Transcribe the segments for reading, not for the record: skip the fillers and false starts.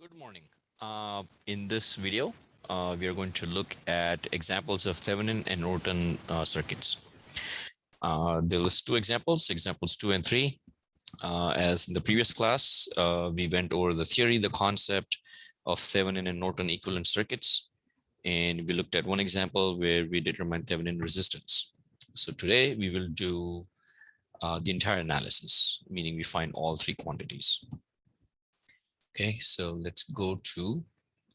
Good morning. In this video, we are going to look at examples of Thevenin and Norton circuits. There was two examples, examples 2 and 3. As in the previous class, we went over the theory, the concept of Thevenin and Norton equivalent circuits. And we looked at one example where we determined Thevenin resistance. So today we will do the entire analysis, meaning we find all three quantities. Okay, so let's go to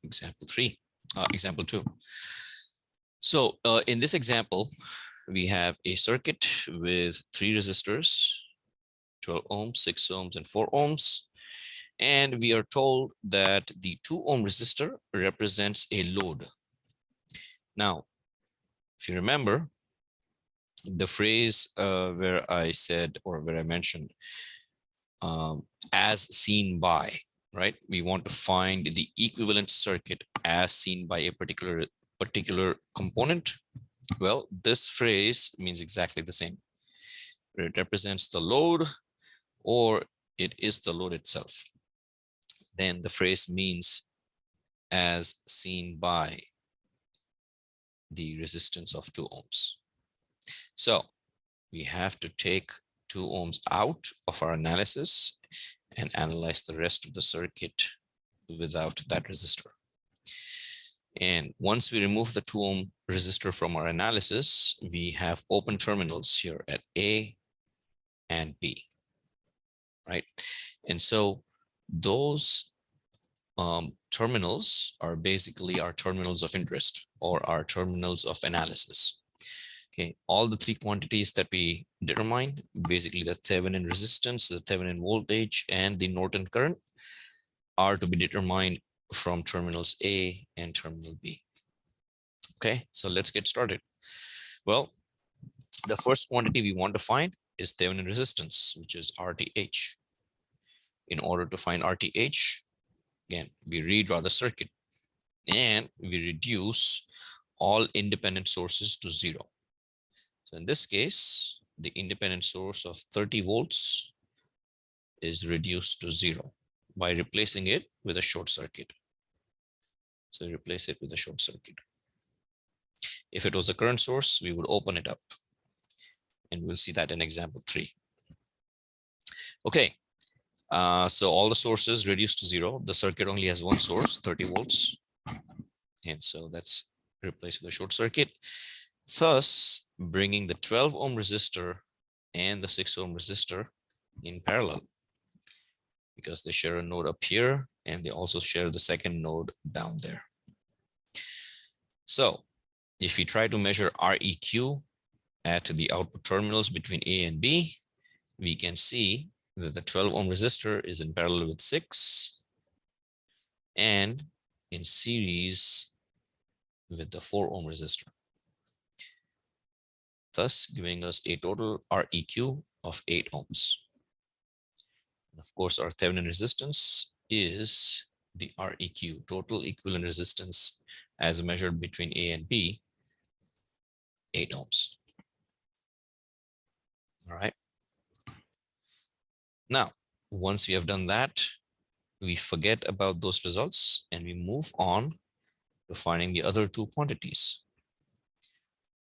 example 2. So in this example, we have a circuit with 3 resistors, 12 ohms, 6 ohms, and 4 ohms. And we are told that the 2 ohm resistor represents a load. Now, if you remember, the phrase where I said, or where I mentioned, as seen by, right? We want to find the equivalent circuit as seen by a particular component. Well, this phrase means exactly the same. It represents the load or it is the load itself. Then the phrase means as seen by the resistance of 2 ohms. So we have to take 2 ohms out of our analysis and analyze the rest of the circuit without that resistor. And once we remove the 2 ohm resistor from our analysis, we have open terminals here at A and B, right? And so those terminals are basically our terminals of interest or our terminals of analysis. Okay, all the three quantities that we determined, basically the Thevenin resistance, the Thevenin voltage, and the Norton current, are to be determined from terminals A and terminal B. Okay, so let's get started. Well, the first quantity we want to find is Thevenin resistance, which is RTH. In order to find RTH, again, we redraw the circuit and we reduce all independent sources to 0. So in this case, the independent source of 30 volts is reduced to 0 by replacing it with a short circuit. So replace it with a short circuit. If it was a current source, we would open it up. And we'll see that in example 3. Okay, so all the sources reduced to 0. The circuit only has one source, 30 volts. And so that's replaced with a short circuit, thus bringing the 12 ohm resistor and the 6 ohm resistor in parallel, because they share a node up here and they also share the second node down there. So if we try to measure Req at the output terminals between A and B, we can see that the 12 ohm resistor is in parallel with 6 and in series with the 4 ohm resistor, thus giving us a total Req of 8 ohms. And of course, our Thevenin resistance is the Req, total equivalent resistance as measured between A and B, 8 ohms. All right. Now, once we have done that, we forget about those results and we move on to finding the other two quantities.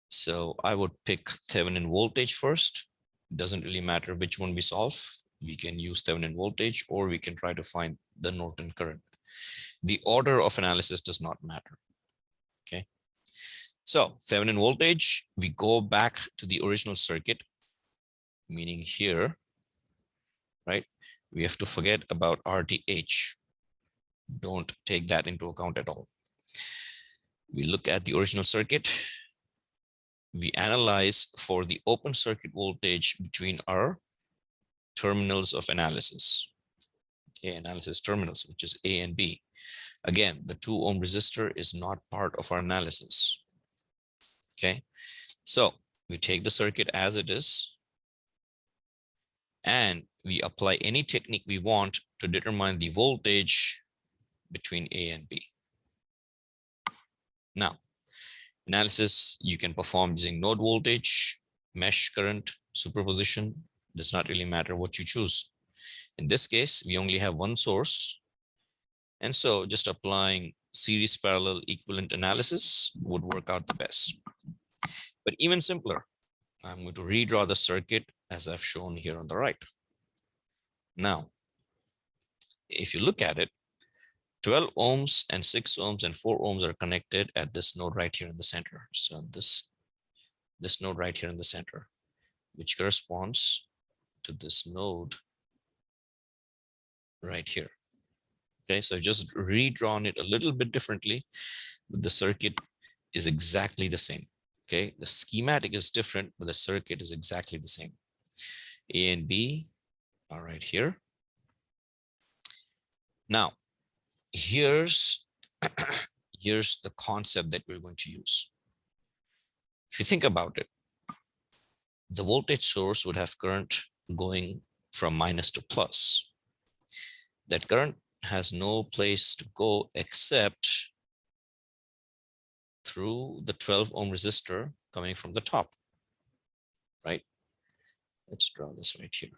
So I would pick Thevenin voltage first. It doesn't really matter which one we solve. We can use Thevenin voltage or we can try to find the Norton current. The order of analysis does not matter. Okay. So Thevenin voltage, we go back to the original circuit, meaning here, right? We have to forget about RTH. Don't take that into account at all. We look at the original circuit. We analyze for the open circuit voltage between our terminals of analysis. Okay, analysis terminals, which is A and B. Again, the 2 ohm resistor is not part of our analysis. Okay, so we take the circuit as it is and we apply any technique we want to determine the voltage between A and B. Now, analysis you can perform using node voltage, mesh current, superposition. Does not really matter what you choose. In this case, we only have one source And so just applying series parallel equivalent analysis would work out the best. But even simpler, I'm going to redraw the circuit as I've shown here on the right. Now, if you look at it, 12 ohms and 6 ohms and 4 ohms are connected at this node right here in the center. So this node right here in the center, which corresponds to this node right here. Okay, so just redrawn it a little bit differently, but the circuit is exactly the same. Okay, the schematic is different, but the circuit is exactly the same. A and B are right here. Now, here's the concept that we're going to use. If you think about it, the voltage source would have current going from minus to plus. That current has no place to go except through the 12 ohm resistor coming from the top, right? Let's draw this right here.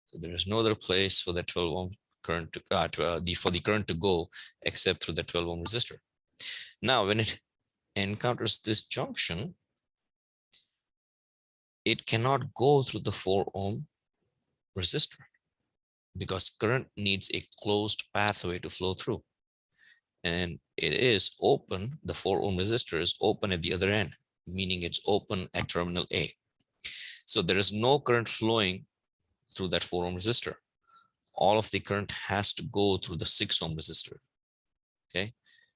So there is no other place for the 12 ohm current to, for the current to go except through the 12 ohm resistor. Now, when it encounters this junction, it cannot go through the 4 ohm resistor because current needs a closed pathway to flow through. And it is open, the 4 ohm resistor is open at the other end, meaning it's open at terminal A. So there is no current flowing through that 4 ohm resistor. All of the current has to go through the 6 ohm resistor. Okay,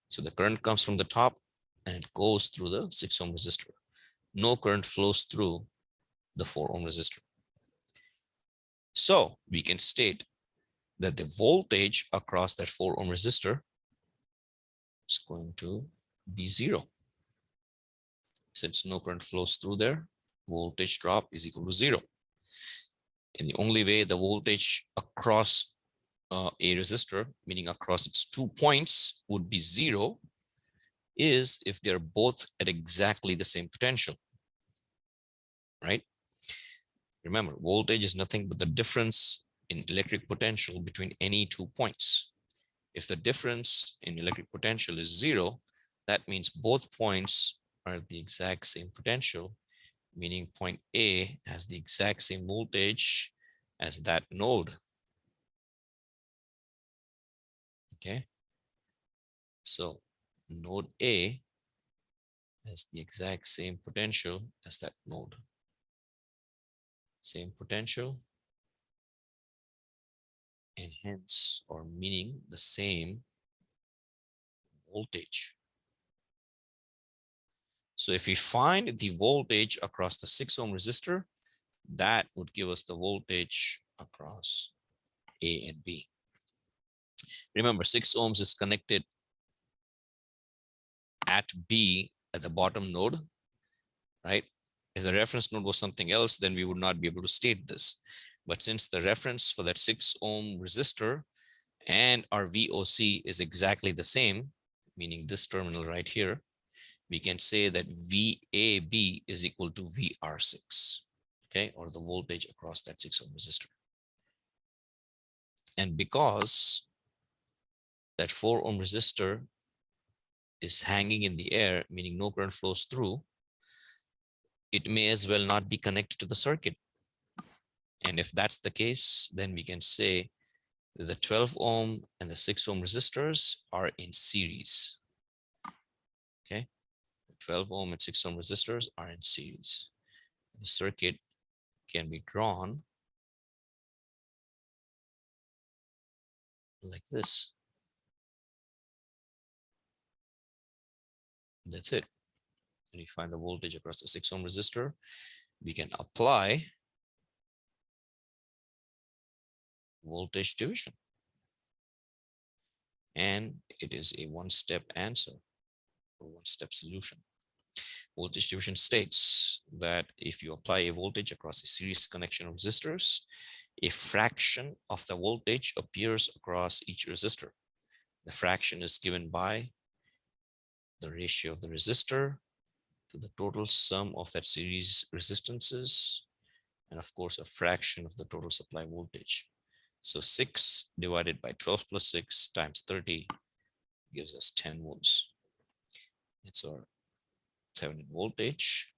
so the current comes from the top and it goes through the 6 ohm resistor. No current flows through the 4 ohm resistor. So we can state that the voltage across that 4 ohm resistor is going to be 0. Since no current flows through there, voltage drop is equal to 0. And the only way the voltage across a resistor, meaning across its 2 points, would be 0 is if they're both at exactly the same potential, right? Remember, voltage is nothing but the difference in electric potential between any 2 points. If the difference in electric potential is 0, that means both points are the exact same potential, meaning point A has the exact same voltage as that node. Okay, so node A has the exact same potential as that node. Same potential, and hence, or meaning the same voltage. So if we find the voltage across the 6 ohm resistor, that would give us the voltage across A and B. Remember, 6 ohms is connected at B at the bottom node, right? If the reference node was something else, then we would not be able to state this. But since the reference for that 6 ohm resistor and our VOC is exactly the same, meaning this terminal right here, we can say that VAB is equal to VR6, okay, or the voltage across that 6 ohm resistor. And because that 4 ohm resistor is hanging in the air, meaning no current flows through, it may as well not be connected to the circuit. And if that's the case, then we can say the 12 ohm and the 6 ohm resistors are in series. Okay, the 12 ohm and 6 ohm resistors are in series. The circuit can be drawn like this. That's it. And we find the voltage across the 6 ohm resistor. We can apply voltage division. And it is a one-step answer or one-step solution. Voltage division states that if you apply a voltage across a series connection of resistors, a fraction of the voltage appears across each resistor. The fraction is given by the ratio of the resistor to the total sum of that series resistances, and of course, a fraction of the total supply voltage. So 6 divided by 12 plus 6 times 30 gives us 10 volts. It's our Thevenin voltage,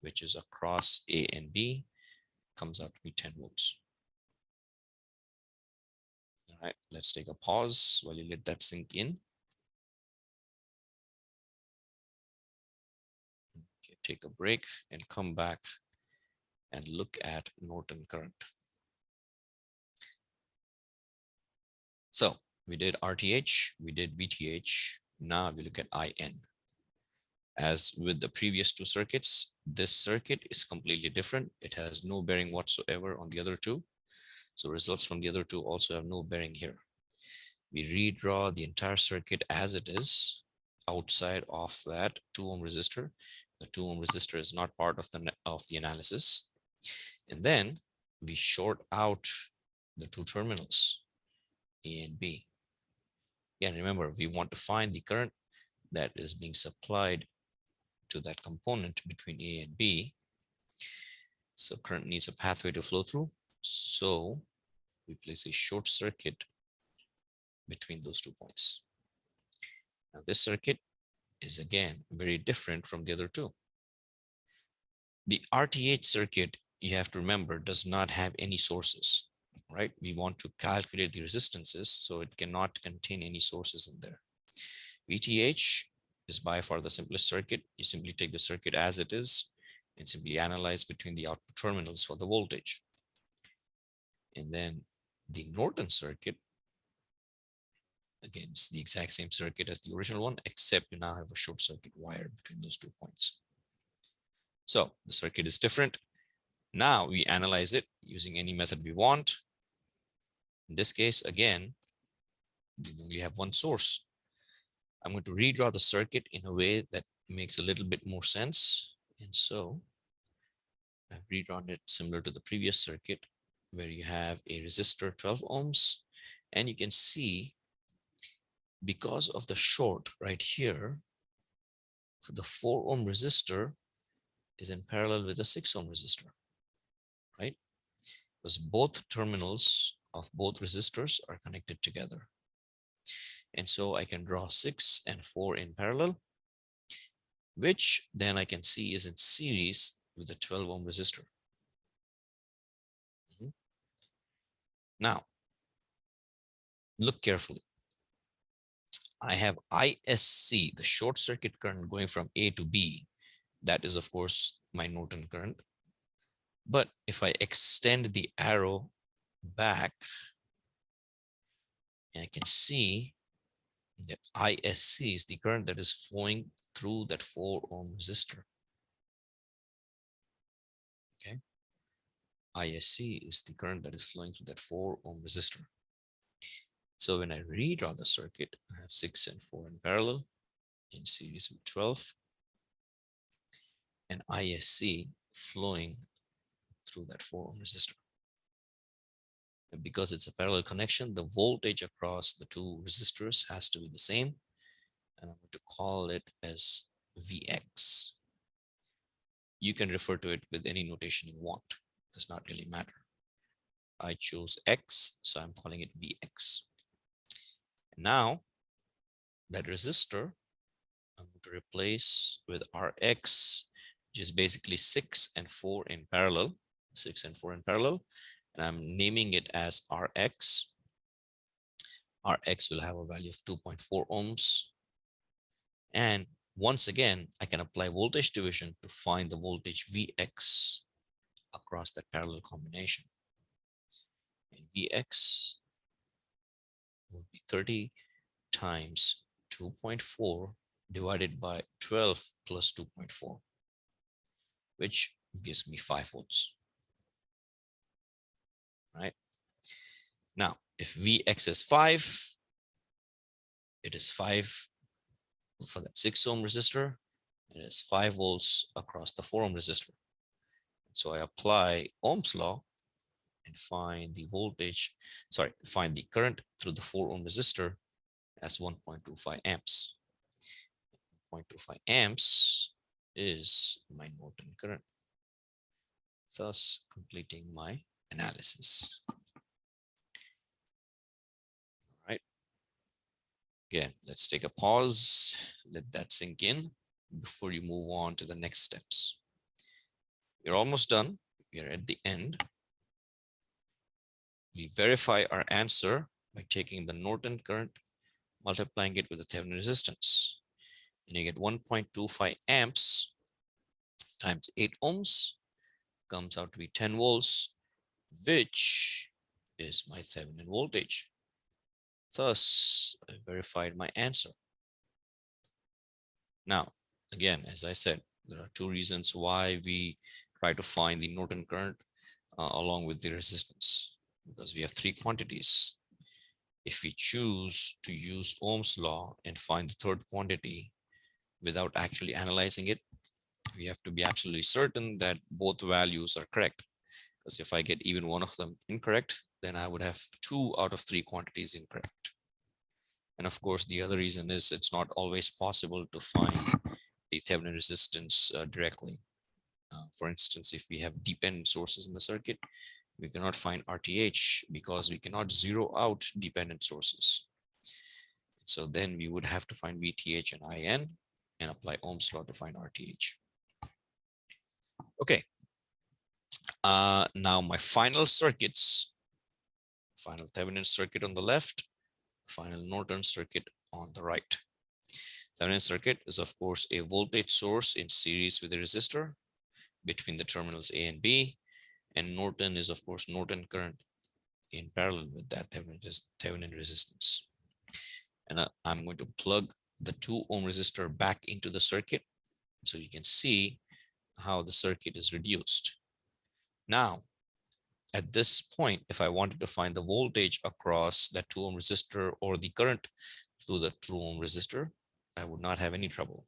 which is across A and B, comes out to be 10 volts. All right, let's take a pause while you let that sink in. Okay, take a break and come back and look at Norton current. So we did RTH, we did VTH. Now we look at IN. As with the previous two circuits, this circuit is completely different. It has no bearing whatsoever on the other two. So results from the other two also have no bearing here. We redraw the entire circuit as it is outside of that 2 ohm resistor. The 2 ohm resistor is not part of the analysis. And then we short out the two terminals, A and B. Again, remember, we want to find the current that is being supplied to that component between A and B. So current needs a pathway to flow through. So we place a short circuit between those 2 points. Now this circuit is again very different from the other two. The RTH circuit, you have to remember, does not have any sources, right? We want to calculate the resistances, so it cannot contain any sources in there. VTH is by far the simplest circuit. You simply take the circuit as it is and simply analyze between the output terminals for the voltage. And then the Norton circuit, again, it's the exact same circuit as the original one, except you now have a short circuit wire between those 2 points. So the circuit is different. Now we analyze it using any method we want. In this case, again, we only have one source. I'm going to redraw the circuit in a way that makes a little bit more sense. And so I've redrawn it similar to the previous circuit, where you have a resistor 12 ohms, and you can see because of the short right here, for the 4 ohm resistor is in parallel with the 6 ohm resistor, right? Because both terminals of both resistors are connected together. And so I can draw 6 and 4 in parallel, which then I can see is in series with the 12 ohm resistor. Now, look carefully. I have ISC, the short circuit current going from A to B. That is, of course, my Norton current. But if I extend the arrow back, I can see that ISC is the current that is flowing through that 4 ohm resistor. Okay. ISC is the current that is flowing through that 4 ohm resistor. So when I redraw the circuit, I have 6 and 4 in parallel in series with 12, and ISC flowing through that 4 ohm resistor. And because it's a parallel connection, the voltage across the two resistors has to be the same. And I'm going to call it as Vx. You can refer to it with any notation you want. It does not really matter. I chose X, so I'm calling it Vx. Now, that resistor, I'm going to replace with Rx, which is basically 6 and 4 in parallel. 6 and 4 in parallel. And I'm naming it as Rx. Rx will have a value of 2.4 ohms. And once again, I can apply voltage division to find the voltage Vx across that parallel combination. And Vx will be 30 times 2.4 divided by 12 plus 2.4, which gives me 5 volts. Right? Now, if Vx is 5, it is 5 for that 6 ohm resistor, and it is 5 volts across the 4 ohm resistor. So I apply Ohm's law and find the voltage, find the current through the 4 ohm resistor as 1.25 amps. 0.25 amps is my Norton current, thus completing my analysis. Again, let's take a pause, let that sink in before you move on to the next steps. We're almost done. We're at the end. We verify our answer by taking the Norton current, multiplying it with the Thevenin resistance. And you get 1.25 amps times 8 ohms comes out to be 10 volts, which is my Thevenin voltage. Thus, I verified my answer. Now, again, as I said, there are two reasons why we try to find the Norton current along with the resistance, because we have three quantities. If we choose to use Ohm's law and find the third quantity without actually analyzing it, we have to be absolutely certain that both values are correct. Because if I get even one of them incorrect, then I would have 2 out of 3 quantities incorrect. And of course, the other reason is it's not always possible to find the Thevenin resistance directly. For instance, if we have dependent sources in the circuit, we cannot find RTH because we cannot zero out dependent sources. So then we would have to find VTH and IN and apply Ohm's law to find RTH. Okay. Now my final circuits, final Thevenin circuit on the left, final Norton circuit on the right. Thevenin circuit is of course a voltage source in series with a resistor between the terminals A and B, and Norton is of course Norton current in parallel with that Thevenin resistance. And I'm going to plug the 2 ohm resistor back into the circuit so you can see how the circuit is reduced. Now, at this point, if I wanted to find the voltage across that 2 ohm resistor or the current through the 2 ohm resistor, I would not have any trouble.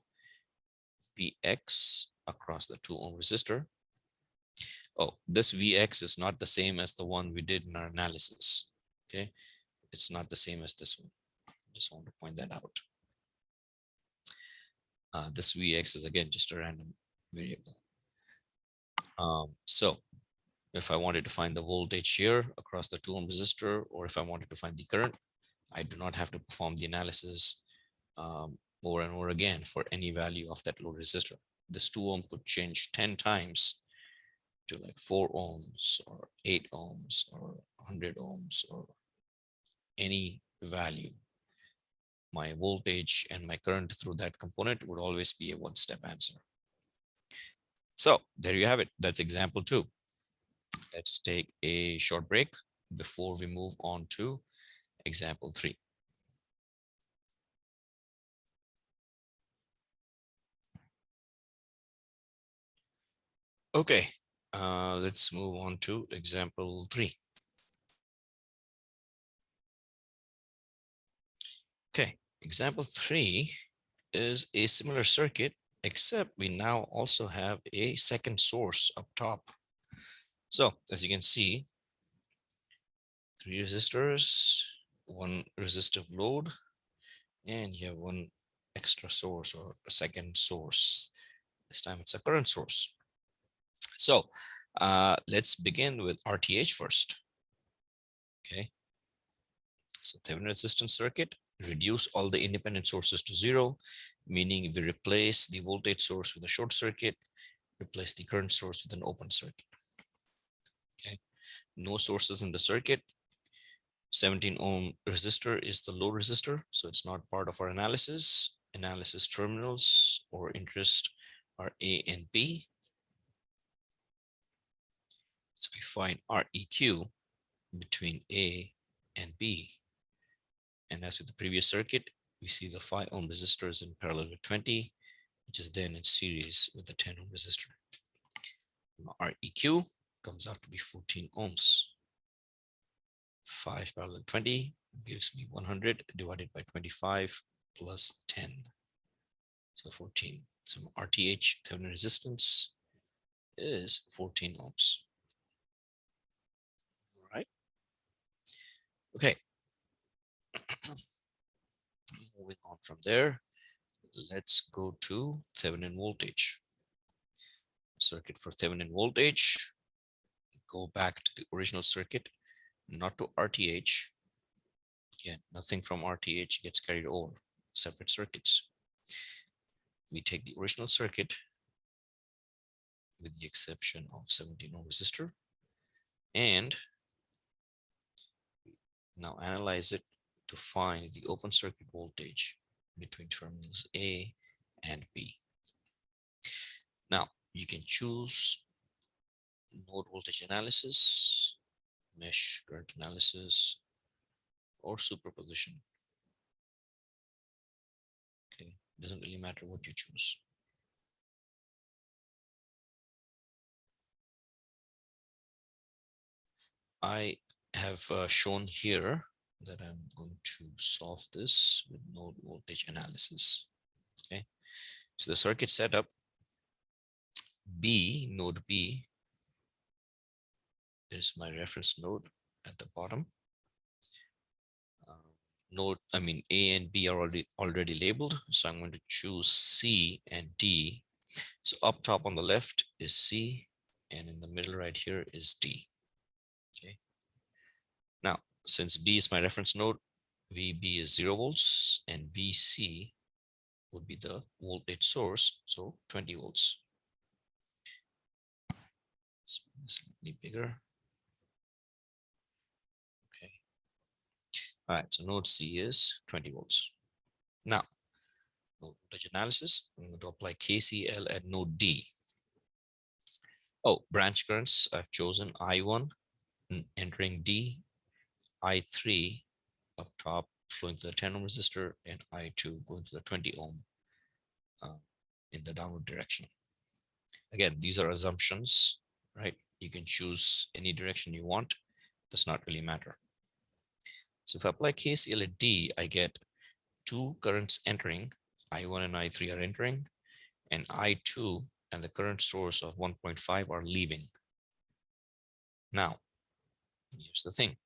Vx across the 2 ohm resistor. Oh, this Vx is not the same as the one we did in our analysis. Okay, it's not the same as this one. Just want to point that out. This Vx is again just a random variable. So if I wanted to find the voltage here across the 2 ohm resistor, or if I wanted to find the current, I do not have to perform the analysis over and over again for any value of that load resistor. This 2 ohm could change 10 times to like 4 ohms or 8 ohms or 100 ohms or any value. My voltage and my current through that component would always be a one-step answer. So there you have it. That's example 2. Let's take a short break before we move on to example 3. Okay, let's move on to example 3. Okay, example 3 is a similar circuit, except we now also have a second source up top. So as you can see, 3 resistors, 1 resistive load, and you have 1 extra source or a second source. This time it's a current source. So let's begin with RTH first. Okay, so Thevenin resistance circuit, reduce all the independent sources to 0, meaning we replace the voltage source with a short circuit, replace the current source with an open circuit. Okay, no sources in the circuit. 17 ohm resistor is the load resistor, so it's not part of our analysis. Analysis terminals or interest are A and B. So we find Req between A and B. And as with the previous circuit, we see the 5 ohm resistor is in parallel with 20, which is then in series with the 10 ohm resistor. Req comes out to be 14 ohms. 5 parallel 20 gives me 100 divided by 25 plus 10. So 14. So RTH Thevenin resistance is 14 ohms. All right. Okay. Moving on from there, let's go to Thevenin voltage. Circuit for Thevenin voltage. Go back to the original circuit, not to RTH. Again, nothing from RTH gets carried over. Separate circuits. We take the original circuit with the exception of 17 ohm resistor and now analyze it to find the open circuit voltage between terminals A and B. Now you can choose node voltage analysis, mesh current analysis, or superposition. Okay, doesn't really matter what you choose. I have shown here that I'm going to solve this with node voltage analysis. Okay, so the circuit setup B, node B, is my reference node at the bottom. A and B are already labeled, so I'm going to choose C and D. So up top on the left is C, and in the middle right here is D. Okay. Now, since B is my reference node, VB is 0 volts, and VC would be the voltage source, so 20 volts. So slightly bigger. Okay. All right, so node C is 20 volts. Now, node voltage analysis, I'm going to apply KCL at node D. Oh, branch currents, I've chosen I1 entering D, I3 up top flowing to the 10 ohm resistor, and I2 going to the 20 ohm in the downward direction. Again, these are assumptions, right? You can choose any direction you want, does not really matter. So if I apply KCL at D, I get two currents entering, I1 and I3 are entering, and I2 and the current source of 1.5 are leaving. Now, here's the thing.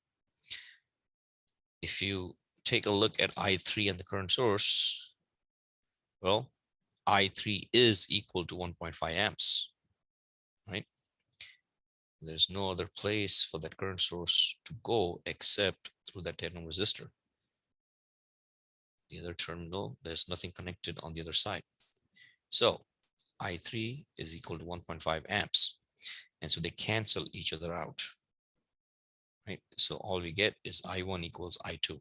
If you take a look at I3 and the current source, well, I3 is equal to 1.5 amps, right? There's no other place for that current source to go except through that 10 ohm resistor. The other terminal, there's nothing connected on the other side. So I3 is equal to 1.5 amps. And so they cancel each other out, right? So all we get is I1 equals I2.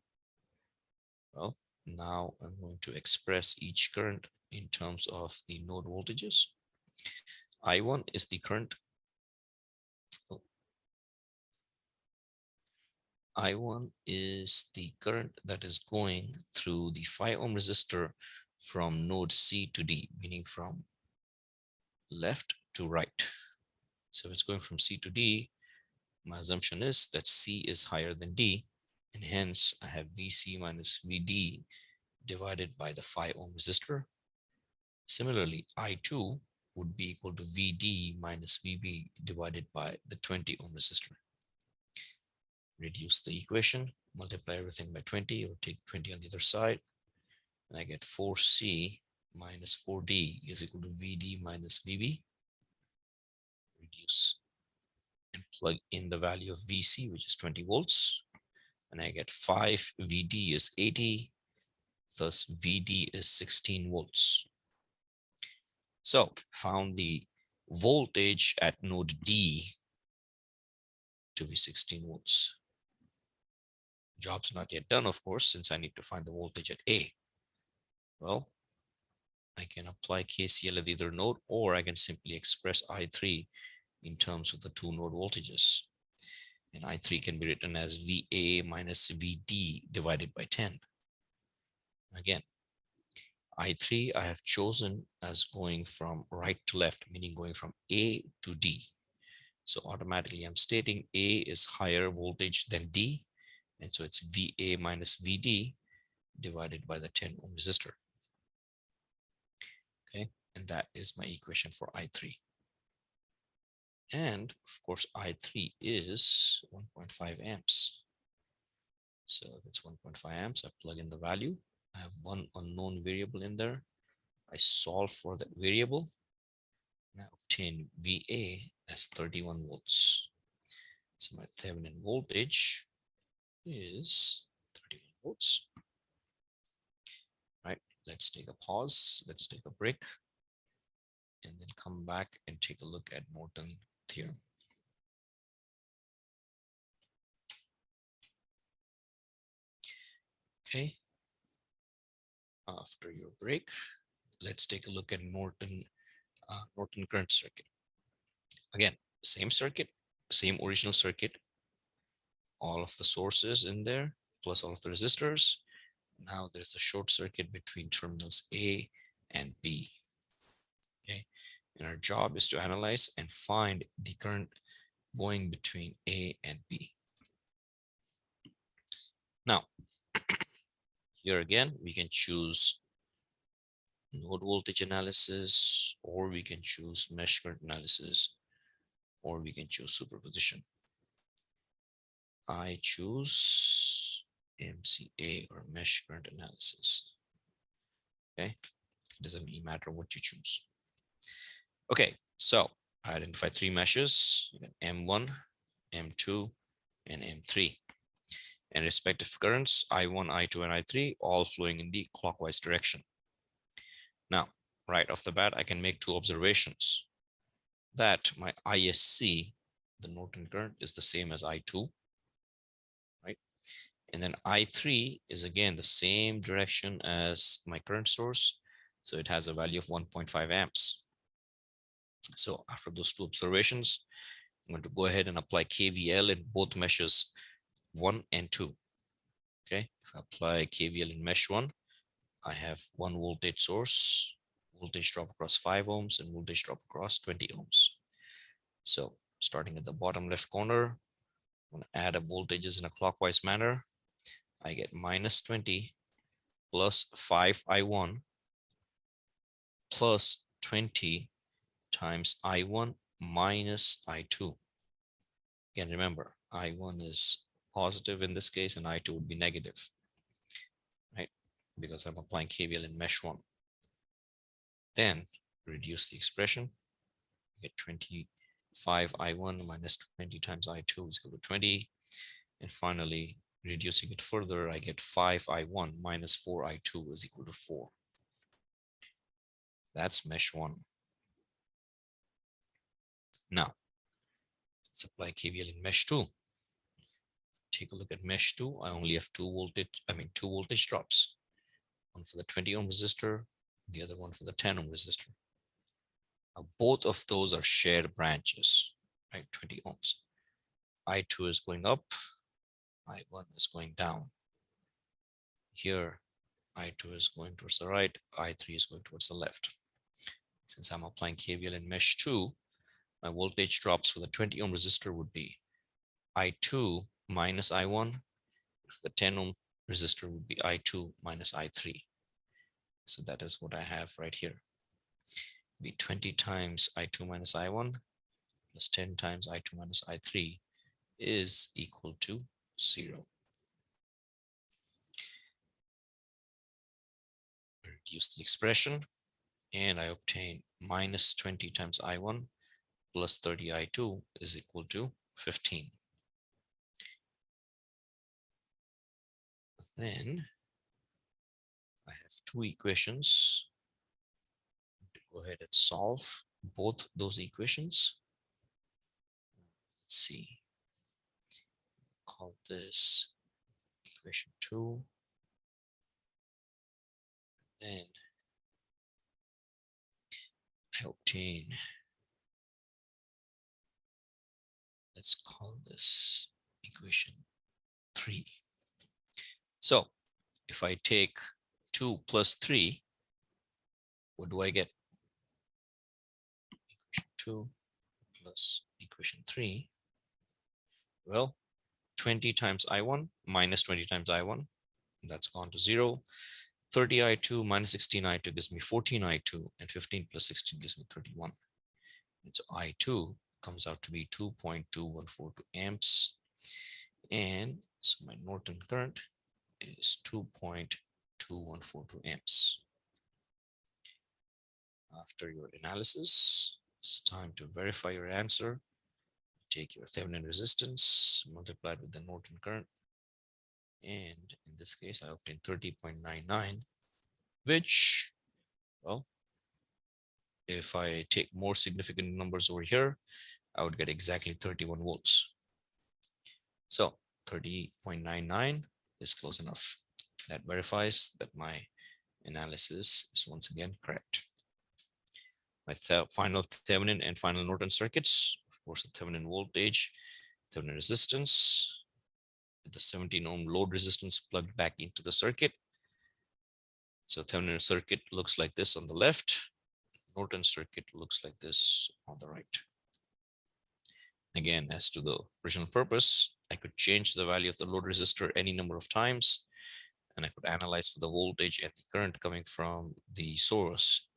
Well, now I'm going to express each current in terms of the node voltages. I1 is the current. I1 is the current that is going through the 5 ohm resistor from node C to D, meaning from left to right. So if it's going from C to D, my assumption is that C is higher than D, and hence I have VC minus VD divided by the 5 ohm resistor. Similarly, I2 would be equal to VD minus VB divided by the 20 ohm resistor. Reduce the equation, multiply everything by 20 or take 20 on the other side, and I get 4C minus 4D is equal to VD minus VB. Reduce and plug in the value of VC, which is 20 volts, and I get 5 VD is 80, thus VD is 16 volts. So found the voltage at node D to be 16 volts. Job's not yet done, of course, since I need to find the voltage at A. Well, I can apply KCL at either node, or I can simply express I3 in terms of the two node voltages. And I3 can be written as VA minus VD divided by 10. Again, I3 I have chosen as going from right to left, meaning going from A to D. So automatically I'm stating A is higher voltage than D, and so it's VA minus VD divided by the 10 ohm resistor. Okay, and that is my equation for I3. And of course, I3 is 1.5 amps. So if it's 1.5 amps, I plug in the value. I have one unknown variable in there. I solve for that variable. Now obtain VA as 31 volts. So my Thevenin voltage is 31 volts. let's take a pause. Let's take a break and then come back and take a look at Norton theorem. Okay. After your break, let's take a look at Norton current circuit. Again, same circuit, same original circuit, all of the sources in there, plus all of the resistors. Now there's a short circuit between terminals A and B. Okay, and our job is to analyze and find the current going between A and B. Now, here again, we can choose node voltage analysis, or we can choose mesh current analysis, or we can choose superposition. I choose MCA or mesh current analysis. Okay, it doesn't really matter what you choose. Okay, so I identify three meshes, M1, M2, and M3. And respective currents, I1, I2, and I3, all flowing in the clockwise direction. Now, right off the bat, I can make two observations. That my ISC, the Norton current, is the same as I2, right? And then I3 is again the same direction as my current source. So it has a value of 1.5 amps. So after those two observations, I'm going to go ahead and apply KVL in both meshes 1 and 2. Okay, if I apply KVL in mesh 1, I have one voltage source, voltage drop across 5 ohms and voltage drop across 20 ohms. So starting at the bottom left corner, I'm going to add up voltages in a clockwise manner. I get minus 20 plus 5I1 plus 20 times I1 minus I2. Again, remember, I1 is positive in this case and I2 would be negative, right? Because I'm applying KVL in mesh 1. Then reduce the expression, get 25 I1 minus 20 times I2 is equal to 20. And finally, reducing it further, I get 5 I1 minus 4 I2 is equal to 4. That's mesh 1. Now, let's apply KVL in mesh 2. Take a look at mesh 2. I only have two voltage drops. One for the 20 ohm resistor, the other one for the 10 ohm resistor. Now, both of those are shared branches, right? 20 ohms. I2 is going up, I1 is going down. Here, I2 is going towards the right, I3 is going towards the left. Since I'm applying KVL in mesh 2, my voltage drops for the 20 ohm resistor would be I2 minus I1. For the 10 ohm resistor would be I2 minus I3. So that is what I have right here. Be 20 times I2 minus I1 plus 10 times I2 minus I3 is equal to 0. Reduce the expression and I obtain minus 20 times I1 plus 30 I2 is equal to 15. Then I have two equations. Go ahead and solve both those equations. Let's see. Call this equation 2. Then I obtain, let's call this equation 3. So if I take 2 plus 3, what do I get? Equation 2 plus equation 3. Well, 20 times I1 minus 20 times I1, that's gone to 0. 30 I2 minus 16 I2 gives me 14 I2, and 15 plus 16 gives me 31. And so I2 comes out to be 2.2142 amps. And so my Norton current is 2.2142 amps. After your analysis, it's time to verify your answer. Take your Thevenin resistance, multiply it with the Norton current. And in this case, I obtained 30.99. which, well, if I take more significant numbers over here, I would get exactly 31 volts. So 30.99 is close enough. That verifies that my analysis is once again correct. My final Thevenin and final Norton circuits, of course, the Thevenin voltage, Thevenin resistance, the 17 ohm load resistance plugged back into the circuit. So Thevenin circuit looks like this on the left. Norton circuit looks like this on the right. Again, as to the original purpose, I could change the value of the load resistor any number of times, and I could analyze for the voltage and the current coming from the source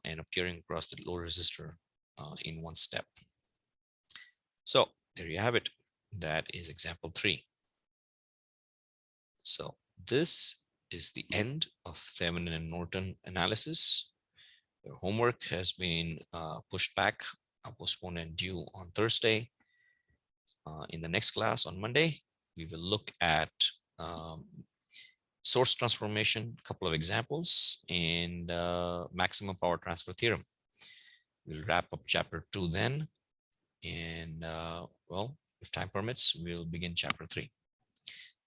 and appearing across the load resistor in one step. So there you have it. That is example 3. So this is the end of Thevenin and Norton analysis. Your homework has been pushed back, postponed and due on Thursday. In the next class on Monday, we will look at source transformation, a couple of examples, and maximum power transfer theorem. We'll wrap up chapter 2 then. And well, if time permits, we'll begin chapter 3.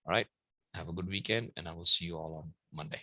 All right. Have a good weekend, and I will see you all on Monday.